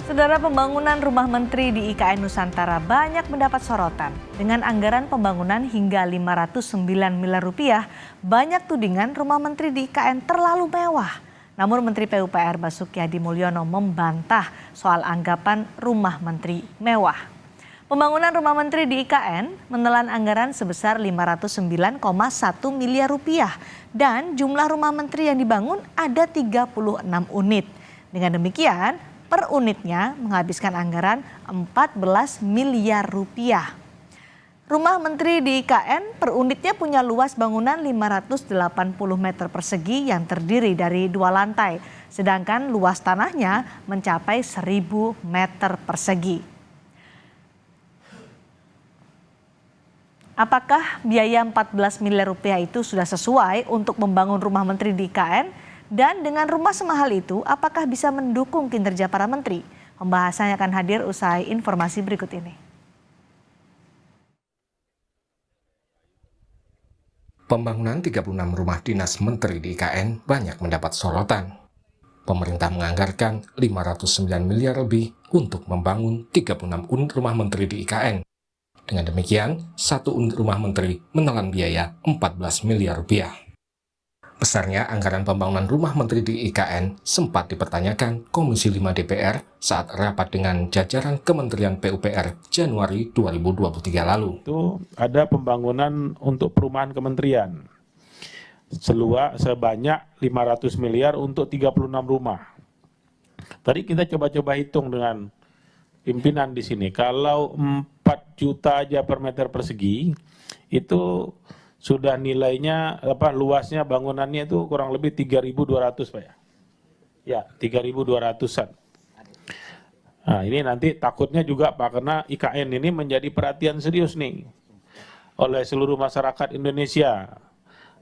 Saudara, pembangunan rumah menteri di IKN Nusantara banyak mendapat sorotan. Dengan anggaran pembangunan hingga 509 miliar rupiah, banyak tudingan rumah menteri di IKN terlalu mewah. Namun Menteri PUPR Basuki Hadi Mulyono membantah soal anggapan rumah menteri mewah. Pembangunan rumah menteri di IKN menelan anggaran sebesar 509,1 miliar rupiah dan jumlah rumah menteri yang dibangun ada 36 unit. Dengan demikian, per unitnya menghabiskan anggaran 14 miliar rupiah. Rumah menteri di IKN per unitnya punya luas bangunan 580 meter persegi yang terdiri dari 2 lantai. Sedangkan luas tanahnya mencapai 1000 meter persegi. Apakah biaya 14 miliar rupiah itu sudah sesuai untuk membangun rumah menteri di IKN? Dan dengan rumah semahal itu, apakah bisa mendukung kinerja para menteri? Pembahasannya akan hadir usai informasi berikut ini. Pembangunan 36 rumah dinas menteri di IKN banyak mendapat sorotan. Pemerintah menganggarkan 509 miliar lebih untuk membangun 36 unit rumah menteri di IKN. Dengan demikian, 1 unit rumah menteri menelan biaya 14 miliar rupiah. Besarnya anggaran pembangunan rumah menteri di IKN sempat dipertanyakan Komisi 5 DPR saat rapat dengan jajaran Kementerian PUPR Januari 2023 lalu. Itu ada pembangunan untuk perumahan kementerian sebanyak 500 miliar untuk 36 rumah. Tadi kita coba-coba hitung dengan pimpinan di sini. Kalau 4 juta aja per meter persegi, itu sudah nilainya, luasnya bangunannya itu kurang lebih 3.200 Pak ya. Ya, 3.200-an. Nah, ini nanti takutnya juga Pak, karena IKN ini menjadi perhatian serius nih oleh seluruh masyarakat Indonesia.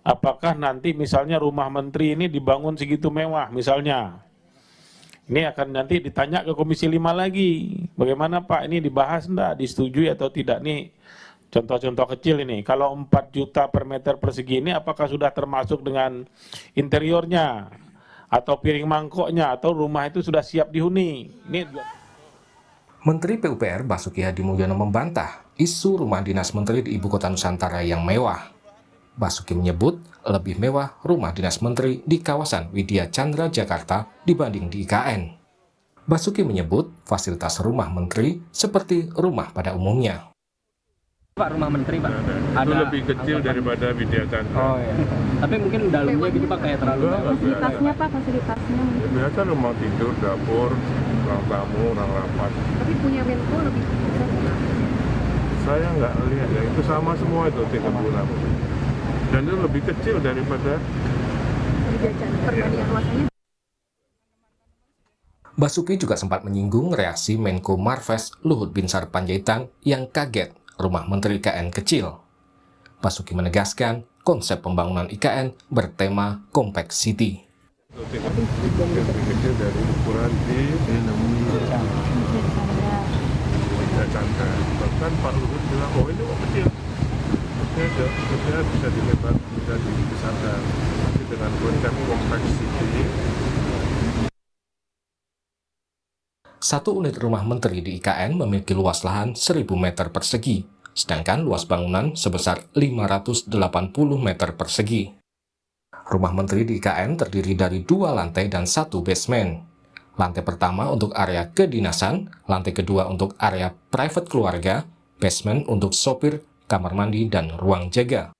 Apakah nanti misalnya rumah menteri ini dibangun segitu mewah misalnya. Ini akan nanti ditanya ke Komisi 5 lagi. Bagaimana Pak, ini dibahas enggak, disetujui atau tidak nih? Contoh-contoh kecil ini, kalau 4 juta per meter persegi ini apakah sudah termasuk dengan interiornya? Atau piring mangkoknya, atau rumah itu sudah siap dihuni? Menteri PUPR Basuki Hadi Mulyono membantah isu rumah dinas menteri di Ibu Kota Nusantara yang mewah. Basuki menyebut lebih mewah rumah dinas menteri di kawasan Widya Chandra, Jakarta dibanding di IKN. Basuki menyebut fasilitas rumah menteri seperti rumah pada umumnya. Pak, rumah menteri Pak, itu lebih kecil daripada Widya Chandra. Oh ya. Tapi mungkin dalamnya gitu Pak kayak terlalu. Fasilitasnya Pak, fasilitasnya. Biasa rumah tidur, dapur, ruang tamu, ruang rapat. Tapi punya Menko lebih besar. Saya nggak lihat ya, itu sama semua itu 36. Dan itu lebih kecil daripada perbandingan luasannya. Basuki juga sempat menyinggung reaksi Menko Marves Luhut Binsar Panjaitan yang kaget rumah menteri IKN kecil. Basuki menegaskan konsep pembangunan IKN bertema Compact City. lebih kecil dari ukuran di Widya Chandra. Bahkan Pak Luhut bilang, oh ini kok kecil. Maksudnya bisa dilebar, bisa dibesarkan. Tapi dengan konsep Compact City. 1 unit rumah menteri di IKN memiliki luas lahan 1000 meter persegi, sedangkan luas bangunan sebesar 580 meter persegi. Rumah menteri di IKN terdiri dari 2 lantai dan 1 basement. Lantai pertama untuk area kedinasan, lantai kedua untuk area private keluarga, basement untuk sopir, kamar mandi, dan ruang jaga.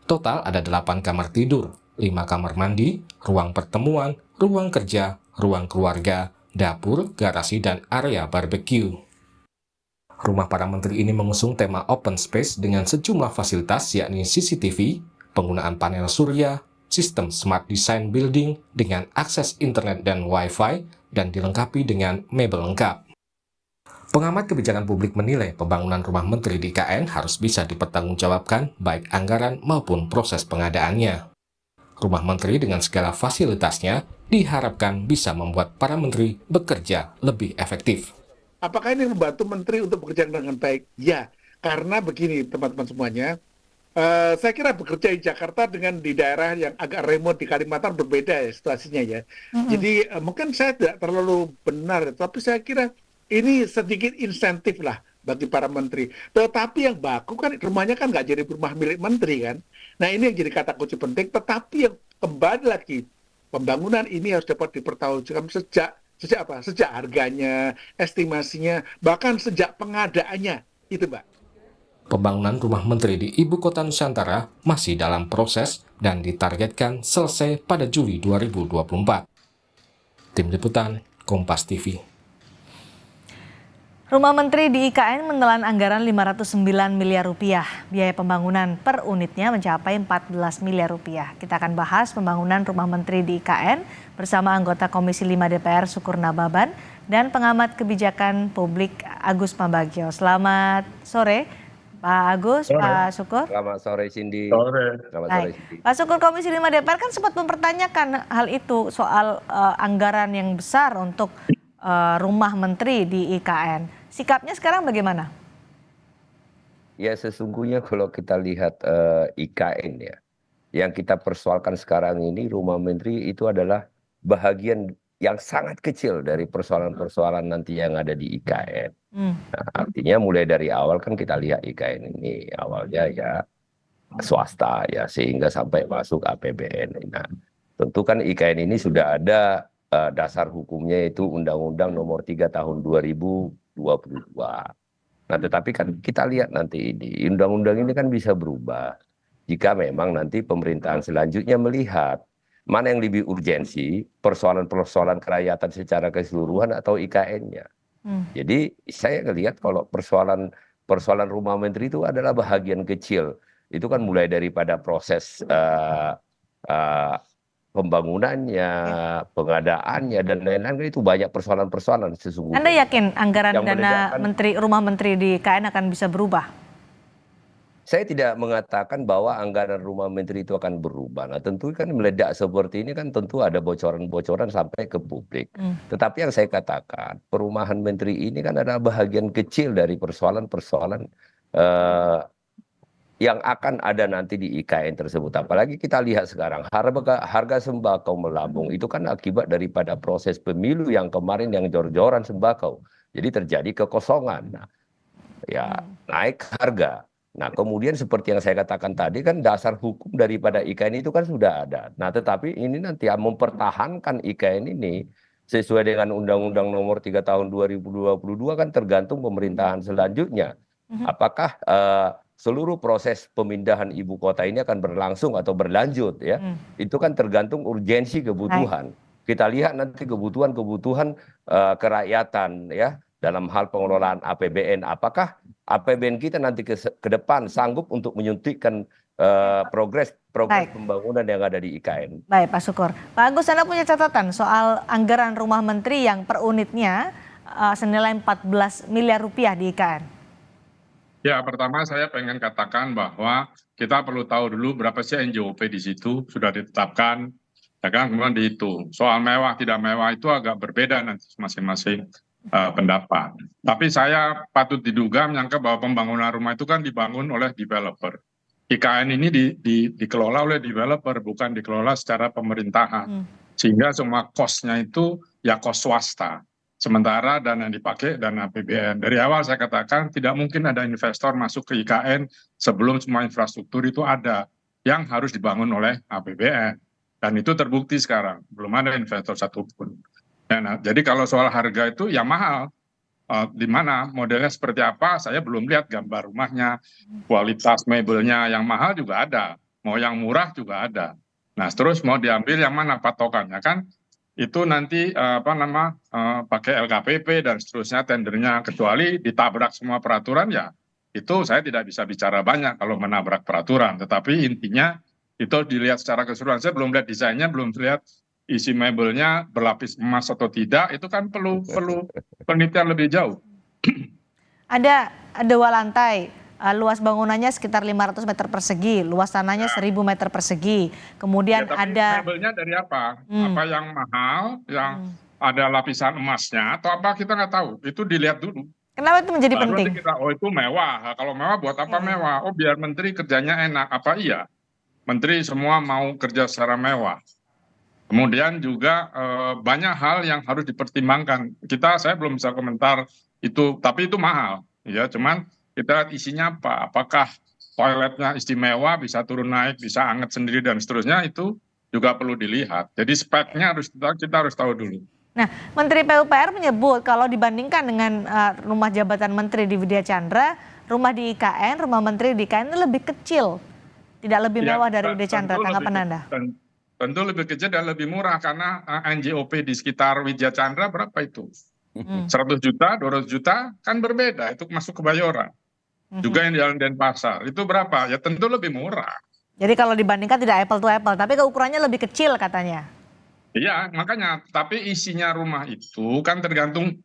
Total ada 8 kamar tidur, 5 kamar mandi, ruang pertemuan, ruang kerja, ruang keluarga, dapur, garasi, dan area barbecue. Rumah para menteri ini mengusung tema open space dengan sejumlah fasilitas yakni CCTV, penggunaan panel surya, sistem smart design building dengan akses internet dan wifi, dan dilengkapi dengan mebel lengkap. Pengamat kebijakan publik menilai pembangunan rumah menteri di IKN harus bisa dipertanggungjawabkan baik anggaran maupun proses pengadaannya. Rumah menteri dengan segala fasilitasnya diharapkan bisa membuat para menteri bekerja lebih efektif. Apakah ini membantu menteri untuk bekerja dengan baik? Ya, karena begini teman-teman semuanya, Saya kira bekerja di Jakarta dengan di daerah yang agak remote di Kalimantan berbeda ya situasinya ya. Jadi mungkin saya tidak terlalu benar, tapi saya kira ini sedikit insentif lah bagi para menteri. Tetapi yang baku kan rumahnya kan nggak jadi rumah milik menteri kan. Nah ini yang jadi kata kunci penting. Tetapi yang kembali lagi pembangunan ini harus dapat dipertanggungjawabkan sejak harganya, estimasinya, bahkan sejak pengadaannya itu, Mbak. Pembangunan rumah menteri di Ibu Kota Nusantara masih dalam proses dan ditargetkan selesai pada Juli 2024. Tim Liputan, Kompas TV. Rumah Menteri di IKN menelan anggaran 509 miliar rupiah. Biaya pembangunan per unitnya mencapai 14 miliar rupiah. Kita akan bahas pembangunan Rumah Menteri di IKN bersama anggota Komisi 5 DPR Syukur Nababan dan pengamat kebijakan publik Agus Pambagio. Selamat sore Pak Agus, sore. Pak Syukur. Selamat sore Cindy. Selamat sore Cindy. Pak Syukur, Komisi 5 DPR kan sempat mempertanyakan hal itu soal anggaran yang besar untuk rumah menteri di IKN. Sikapnya sekarang bagaimana? Ya sesungguhnya kalau kita lihat IKN ya, yang kita persoalkan sekarang ini rumah menteri itu adalah bahagian yang sangat kecil dari persoalan-persoalan nanti yang ada di IKN. Nah, artinya mulai dari awal kan kita lihat IKN ini awalnya ya swasta ya sehingga sampai masuk APBN. Nah, tentu kan IKN ini sudah ada dasar hukumnya itu Undang-Undang Nomor 3 Tahun 2022. Nah, tetapi kan kita lihat nanti ini undang-undang ini kan bisa berubah jika memang nanti pemerintahan selanjutnya melihat mana yang lebih urgensi, persoalan-persoalan kerakyatan secara keseluruhan atau IKN-nya. Jadi saya ngelihat kalau persoalan rumah menteri itu adalah bahagian kecil. Itu kan mulai daripada proses pembangunannya, pengadaannya dan lain-lain itu banyak persoalan-persoalan sesungguhnya. Anda yakin anggaran dana rumah menteri di IKN akan bisa berubah? Saya tidak mengatakan bahwa anggaran rumah menteri itu akan berubah. Nah, tentu kan meledak seperti ini kan tentu ada bocoran-bocoran sampai ke publik. Tetapi yang saya katakan, perumahan menteri ini kan adalah bahagian kecil dari persoalan-persoalan yang akan ada nanti di IKN tersebut. Apalagi kita lihat sekarang harga sembako melambung itu kan akibat daripada proses pemilu yang kemarin yang jor-joran sembako. Jadi terjadi kekosongan. Nah, ya naik harga. Nah, kemudian seperti yang saya katakan tadi kan dasar hukum daripada IKN itu kan sudah ada. Nah, tetapi ini nanti mempertahankan IKN ini sesuai dengan Undang-Undang Nomor 3 Tahun 2022 kan tergantung pemerintahan selanjutnya. Apakah seluruh proses pemindahan ibu kota ini akan berlangsung atau berlanjut ya. Itu kan tergantung urgensi kebutuhan. Kita lihat nanti kebutuhan kerakyatan ya dalam hal pengelolaan APBN. Apakah APBN kita nanti ke depan sanggup untuk menyuntikkan progres pembangunan yang ada di IKN. Baik Pak Syukur. Pak Agus, Anda punya catatan soal anggaran rumah menteri yang per unitnya senilai 14 miliar rupiah di IKN? Ya, pertama saya pengen katakan bahwa kita perlu tahu dulu berapa sih NJOP di situ sudah ditetapkan, ya kan, kemudian dihitung. Soal mewah tidak mewah itu agak berbeda nanti masing-masing pendapat. Tapi saya patut diduga menyangka bahwa pembangunan rumah itu kan dibangun oleh developer. IKN ini dikelola oleh developer, bukan dikelola secara pemerintahan. Sehingga semua cost-nya itu ya cost swasta. Sementara dana yang dipakai dana APBN. Dari awal saya katakan tidak mungkin ada investor masuk ke IKN sebelum semua infrastruktur itu ada yang harus dibangun oleh APBN. Dan itu terbukti sekarang, belum ada investor satupun. Ya, nah, jadi kalau soal harga itu ya mahal. Di mana modelnya seperti apa, saya belum lihat gambar rumahnya, kualitas mebelnya yang mahal juga ada, mau yang murah juga ada. Nah, terus mau diambil yang mana patokannya kan? Itu nanti pakai LKPP dan seterusnya tendernya, kecuali ditabrak semua peraturan ya itu saya tidak bisa bicara banyak kalau menabrak peraturan, tetapi intinya itu dilihat secara keseluruhan. Saya belum lihat desainnya, belum lihat isi mebelnya berlapis emas atau tidak, itu kan perlu penelitian lebih jauh. Ada 2 lantai. Luas bangunannya sekitar 500 meter persegi, luas tanahnya 1000 meter persegi. Kemudian ya, ada mebelnya dari apa? Apa yang mahal, yang ada lapisan emasnya atau apa kita nggak tahu. Itu dilihat dulu. Kenapa itu menjadi Baru penting? nanti kita, oh itu mewah. Kalau mewah buat apa mewah? Oh biar menteri kerjanya enak. Apa iya? Menteri semua mau kerja secara mewah. Kemudian juga banyak hal yang harus dipertimbangkan. Saya belum bisa komentar itu, tapi itu mahal. Ya, cuman kita lihat isinya apa? Apakah toiletnya istimewa, bisa turun naik, bisa anget sendiri dan seterusnya, itu juga perlu dilihat. Jadi speknya kita harus tahu dulu. Nah, Menteri PUPR menyebut kalau dibandingkan dengan rumah jabatan menteri di Widya Chandra, rumah di IKN, rumah menteri di IKN itu lebih kecil, tidak lebih mewah dari Widya Chandra. Tanggapan Anda? Tentu lebih kecil dan lebih murah karena NJOP di sekitar Widya Chandra berapa itu? 100 juta, 200 juta kan berbeda, itu masuk Kebayoran. Juga yang di Jalan Denpasar, itu berapa? Ya tentu lebih murah. Jadi kalau dibandingkan tidak apple to apple, tapi ukurannya lebih kecil katanya. Iya, makanya. Tapi isinya rumah itu kan tergantung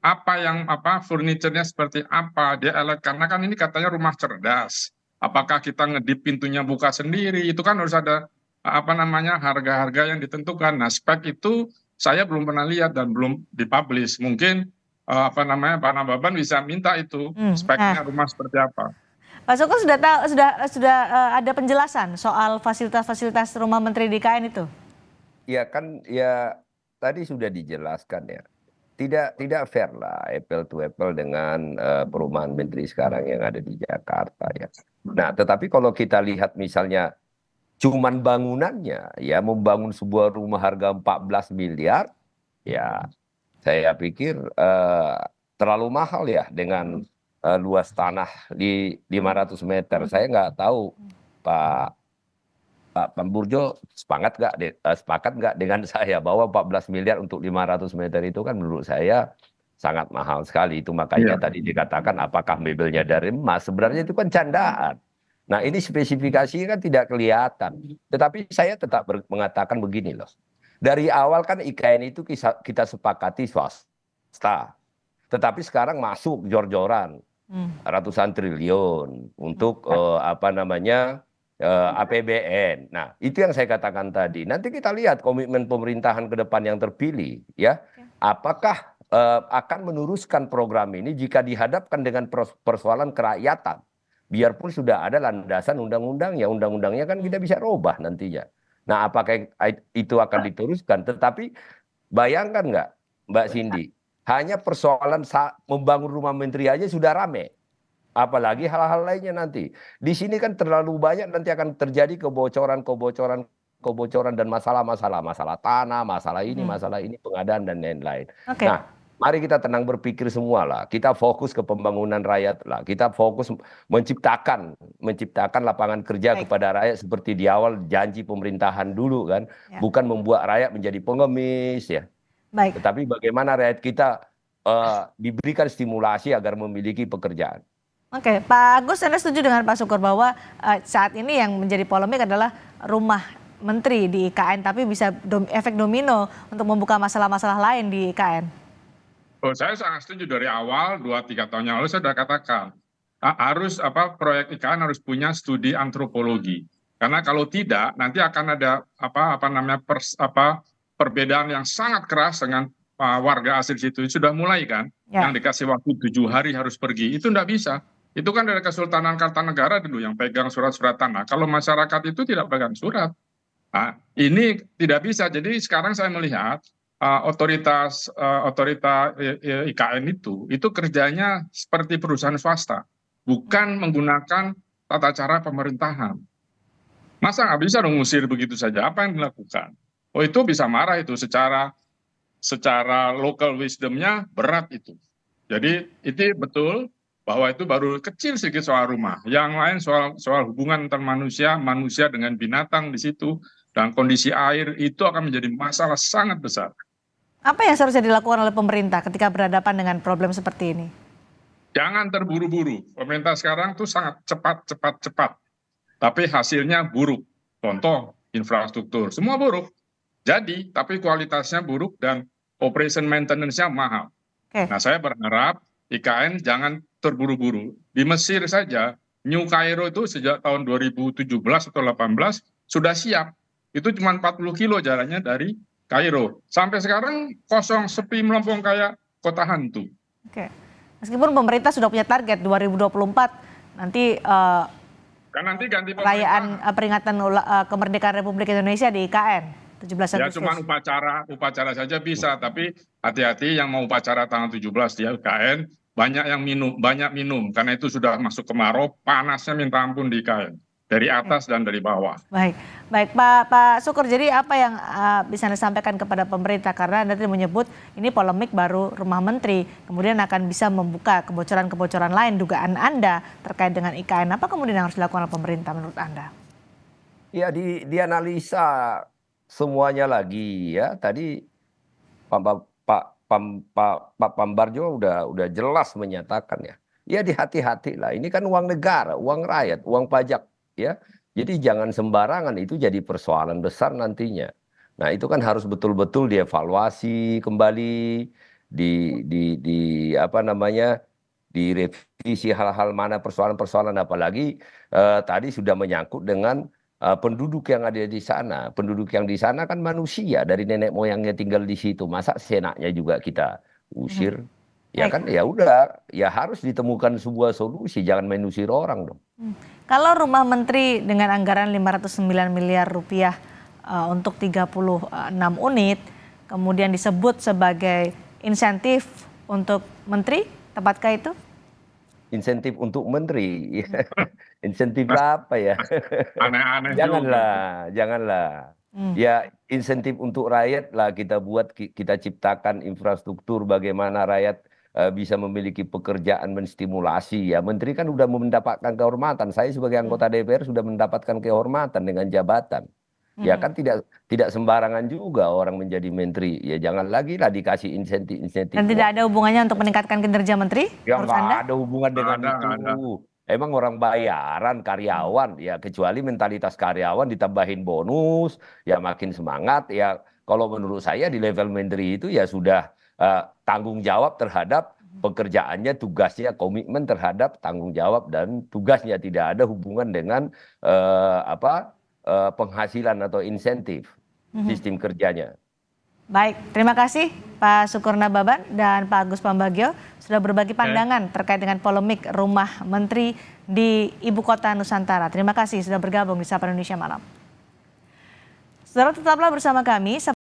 furniturnya seperti apa. Karena kan ini katanya rumah cerdas. Apakah kita ngedip pintunya buka sendiri? Itu kan harus ada harga-harga yang ditentukan. Nah, spek itu saya belum pernah lihat dan belum dipublish. Mungkin Pak Nababan bisa minta itu speknya rumah seperti apa. Pak Suko sudah tahu, sudah ada penjelasan soal fasilitas-fasilitas rumah menteri di IKN itu? Ya kan ya tadi sudah dijelaskan ya. Tidak fair lah apple to apple dengan perumahan menteri sekarang yang ada di Jakarta ya. Nah, tetapi kalau kita lihat misalnya cuman bangunannya ya, membangun sebuah rumah harga 14 miliar ya, saya pikir terlalu mahal ya dengan luas tanah di 500 meter. Saya nggak tahu Pak Burjo sepakat nggak dengan saya bahwa 14 miliar untuk 500 meter itu kan menurut saya sangat mahal sekali. Itu makanya tadi dikatakan apakah mebelnya dari emas, sebenarnya itu kan candaan. Nah, ini spesifikasinya kan tidak kelihatan. Tetapi saya tetap mengatakan begini loh. Dari awal kan IKN itu kita sepakati swasta. Tetapi sekarang masuk jor-joran ratusan triliun untuk APBN. Nah, itu yang saya katakan tadi. Nanti kita lihat komitmen pemerintahan ke depan yang terpilih, ya. Apakah akan meneruskan program ini jika dihadapkan dengan persoalan kerakyatan? Biarpun sudah ada landasan undang-undangnya, undang-undangnya kan kita bisa robah nantinya. Nah, apakah itu akan diteruskan? Tetapi bayangkan nggak, Mbak Cindy, hanya persoalan membangun rumah menteri aja sudah rame. Apalagi hal-hal lainnya nanti. Di sini kan terlalu banyak nanti akan terjadi kebocoran dan masalah tanah, masalah ini, pengadaan dan lain-lain. Okay. Nah, mari kita tenang berpikir semua lah. Kita fokus ke pembangunan rakyat lah. Kita fokus menciptakan lapangan kerja kepada rakyat seperti di awal janji pemerintahan dulu kan. Bukan membuat rakyat menjadi pengemis ya. Baik. Tetapi bagaimana rakyat kita diberikan stimulasi agar memiliki pekerjaan. Oke, Pak Agus, Anda setuju dengan Pak Sukur bahwa saat ini yang menjadi polemik adalah rumah menteri di IKN, tapi bisa efek domino untuk membuka masalah-masalah lain di IKN? Oh, saya sangat setuju dari awal 2-3 tahun yang lalu saya sudah katakan proyek IKN harus punya studi antropologi, karena kalau tidak nanti akan ada perbedaan yang sangat keras dengan warga asli situ. Sudah mulai kan, yang dikasih waktu 7 hari harus pergi, itu tidak bisa. Itu kan dari Kesultanan Kartanegara dulu yang pegang surat-surat tanah. Kalau masyarakat itu tidak pegang surat, nah, ini tidak bisa. Jadi sekarang saya melihat otoritas IKN itu kerjanya seperti perusahaan swasta, bukan menggunakan tata cara pemerintahan. Masa nggak bisa dong ngusir begitu saja? Apa yang dilakukan? Oh, itu bisa marah itu secara local wisdomnya berat itu. Jadi itu betul bahwa itu baru kecil sedikit soal rumah. Yang lain soal hubungan antar manusia dengan binatang di situ dan kondisi air itu akan menjadi masalah sangat besar. Apa yang seharusnya dilakukan oleh pemerintah ketika berhadapan dengan problem seperti ini? Jangan terburu-buru. Pemerintah sekarang tuh sangat cepat. Tapi hasilnya buruk. Contoh infrastruktur, semua buruk. Jadi, tapi kualitasnya buruk dan operation maintenance-nya mahal. Nah, saya berharap IKN jangan terburu-buru. Di Mesir saja, New Cairo itu sejak tahun 2017 atau 18 sudah siap. Itu cuma 40 kilo jalannya dari Kairo. Sampai sekarang kosong, sepi, melompong kayak kota hantu. Oke. Meskipun pemerintah sudah punya target 2024 nanti Kan nanti ganti perayaan pemerintah. peringatan kemerdekaan Republik Indonesia di IKN 17 Ya Agustus. cuma upacara saja bisa, tapi hati-hati yang mau upacara tanggal 17 di IKN banyak minum karena itu sudah masuk kemarau, panasnya minta ampun di IKN dari atas dan dari bawah. Baik Pak Syukur. Jadi apa yang bisa Anda sampaikan kepada pemerintah, karena Anda tadi menyebut ini polemik baru rumah menteri, kemudian akan bisa membuka kebocoran-kebocoran lain dugaan Anda terkait dengan IKN. Apa kemudian yang harus dilakukan oleh pemerintah menurut Anda? Ya dianalisa semuanya lagi ya. Tadi Pak Pambarjo udah jelas menyatakan ya. Ya hati-hati lah. Ini kan uang negara, uang rakyat, uang pajak ya. Jadi jangan sembarangan, itu jadi persoalan besar nantinya. Nah itu kan harus betul-betul dievaluasi kembali, apa namanya, direvisi hal-hal mana persoalan-persoalan, apalagi tadi sudah menyangkut dengan penduduk yang ada di sana. Penduduk yang di sana kan manusia, dari nenek moyangnya tinggal di situ. Masa senaknya juga kita usir? Ya kan, ya udah, ya harus ditemukan sebuah solusi, jangan main usir orang dong. Kalau rumah menteri dengan anggaran 509 miliar rupiah untuk 36 unit, kemudian disebut sebagai insentif untuk menteri, tepatkah itu? Insentif untuk menteri, insentif apa ya? Aneh-aneh Janganlah. Ya insentif untuk rakyat lah kita buat, kita ciptakan infrastruktur bagaimana rakyat bisa memiliki pekerjaan, menstimulasi ya. Menteri kan sudah mendapatkan kehormatan. Saya sebagai anggota DPR sudah mendapatkan kehormatan dengan jabatan. Ya kan tidak sembarangan juga orang menjadi menteri. Ya jangan lagi lah dikasih insentif. Dan tidak ada hubungannya untuk meningkatkan kinerja menteri? Ya menurut Anda? nggak ada hubungan dengan itu. Emang orang bayaran karyawan ya, kecuali mentalitas karyawan ditambahin bonus ya makin semangat ya. Kalau menurut saya di level menteri itu ya sudah tanggung jawab terhadap pekerjaannya, tugasnya, komitmen terhadap tanggung jawab dan tugasnya, tidak ada hubungan dengan penghasilan atau insentif sistem kerjanya. Baik, terima kasih Pak Syukur Nababan dan Pak Agus Pambagio sudah berbagi pandangan terkait dengan polemik rumah menteri di Ibu Kota Nusantara. Terima kasih sudah bergabung di Sapa Indonesia Malam. Saudara, tetaplah bersama kami.